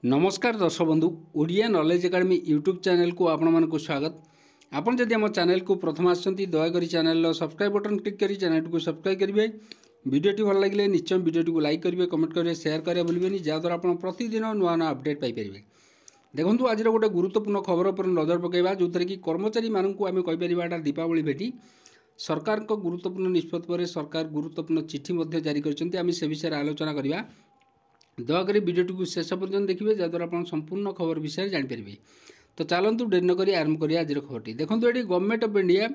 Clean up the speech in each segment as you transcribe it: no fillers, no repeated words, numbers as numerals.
नमस्कार दर्शक बंधु Odia knowledge academy YouTube channel को आपण मानक स्वागत। आपन जदि आम चैनल को प्रथम आसछंती दयाकोरी चैनल सब्सक्राइब बटन क्लिक करी चैनल को सब्सक्राइब करेंगे। वीडियोटी भल लगे निश्चय वीडियोटी को लाइक करेंगे, कमेंट करेंगे, शेयर करेंगे भूलें जहाँद्वारा आप प्रतिदिन नुआ नुआ अपडेट पाइपर। देखो आज गोटे गुरुत्वपूर्ण खबर पर नजर पकेबा जो कि कर्मचारी मानक आम कहीपर दीपावली भेटी सरकार को गुरुत्वपूर्ण निष्पत्ति पर सरकार गुरुत्वपूर्ण चिठी जारी कर से विषय आलोचना करवा। दयाकोरी वीडियोटी को शेष पर्यटन देखिए जहाँद्वारा आप संपूर्ण खबर विषय जानीपर। तो चलतु डेरी नक आरंभ करिए आज खबर। देखो ये government of India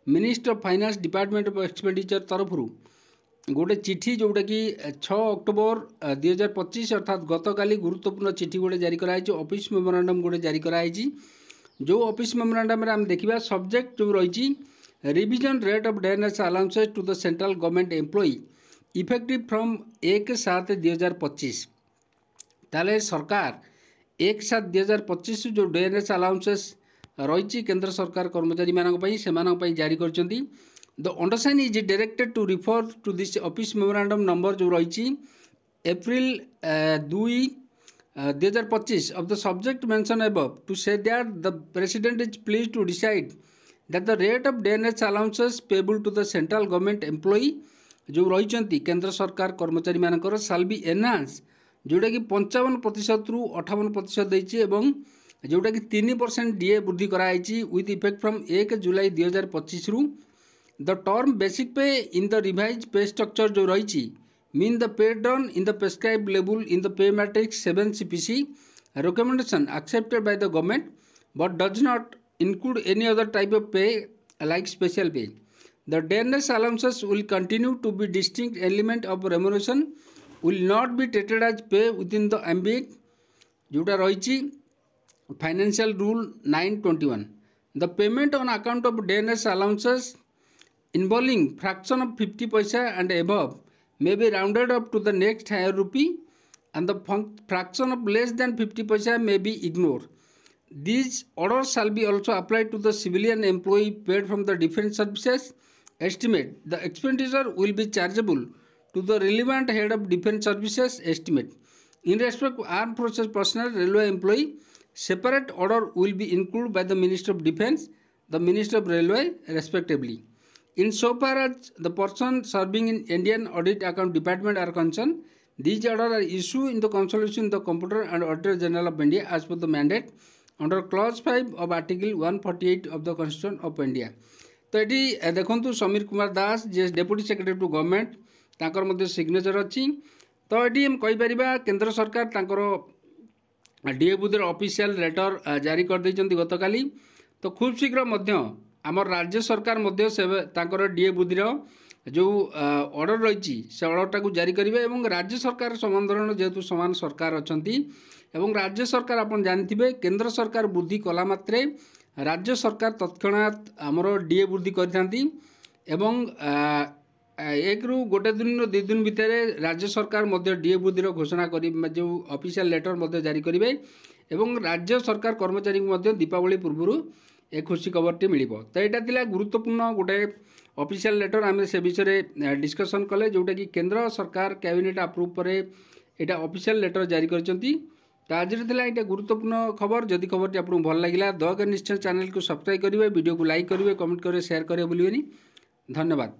ministry of finance department of expenditure तरफ गोटे चिठी जोटा कि 6 अक्टोबर 2025 अर्थात गतकाली गुरुत्वपूर्ण चिठी गोटे जारी कराई। ऑफिस मेमोरांडम गोटे जारी कराई। जो ऑफिस मेमोरांडम आम देखा सब्जेक्ट जो रही revision rate of dearness allowances to the central government employee effective from 1/7/2025। ताले सरकार 1/7/2025 जो डेयरनेस अलाउंसेस रही केंद्र सरकार कर्मचारी मानी जारी कर the undersign is directed to refer to this office memorandum number जो रही April 2/2025 of the subject mentioned above to say that the president is pleased to decide that the rate of dearness allowances payable to the central government employee जो रही केंद्र सरकार कर्मचारी मानकर साल B enhance जोटा कि 55% रु 58% देती जोटा कि 3% डीए वृद्धि कराई विथ इफेक्ट फ्रॉम 1 जुलाई 2025 रु द टर्म बेसिक पे इन द रिवाइज पे स्ट्रक्चर जो रही mean the pay done in the prescribe level in the pay matrix 7 CPC recommendation accepted by the government but does not include any other type of pay like special pay. The dearness allowances will continue to be distinct element of remuneration will not be treated as pay within the ambit जोटा रही financial rule 921. The payment on account of dearness allowances involving fraction of 50 paisa and above may be rounded up to the next higher rupee and the fraction of less than 50 paisa may be ignored. These orders shall be also applied to the civilian employee paid from the defence services. Estimate the expenditure will be chargeable to the relevant head of defence services. Estimate in respect of armed forces personnel railway employee separate order will be included by the Minister of Defence, the Minister of Railway respectively. In so far as the person serving in Indian Audit Account Department are concerned, these orders are issued in the consultation in the Comptroller and Auditor General of India as per the mandate under clause 5 of article 148 of the Constitution of India. तो ये देखु समीर कुमार दास जे deputy secretary to government तांकर मध्य signature अच्छी। तो ये हम कहीपर केंद्र सरकार तांकर डीए बुद्धि ऑफिशियल लेटर जारी कर देइचंती गतकाली। तो खूब शीघ्र आमर राज्य सरकार तांकर डीए बुद्धि जो ऑर्डर रही से ऑर्डरटा को जारी करेंगे और राज्य सरकार समाधान जेहेतु सामान सरकार अच्छी राज्य सरकार आप जानते केंद्र सरकार वृद्धि कला मात्रे राज्य सरकार तत्क्षणात आमर डीए वृद्धि करथांती एवं एक रु गोटे दिन 2 दिन भितर राज्य सरकार मध्य डीए वृद्धि घोषणा कर जो ऑफिशियल लेटर जारी करेंगे एवं राज्य सरकार कर्मचारी मध्य दीपावली पूर्व एक खुशी खबरटी मिल। तो यहाँ गुरुत्वपूर्ण गोटे ऑफिशियल लेटर आम से विषय डिस्कसन कले जोटा कि केंद्र सरकार कैबिनेट अप्रूव पर यहाँ ऑफिशियल लेटर जारी करछंती। तो आज ये गुरुत्वपूर्ण खबर। जदि खबरटी आपको भल लगे दयाकोरी निश्चय चैनल को सब्सक्राइब करेंगे, वीडियो को लाइक करेंगे, कमेंट करेंगे, शेयर करेंगे भूलें। धन्यवाद।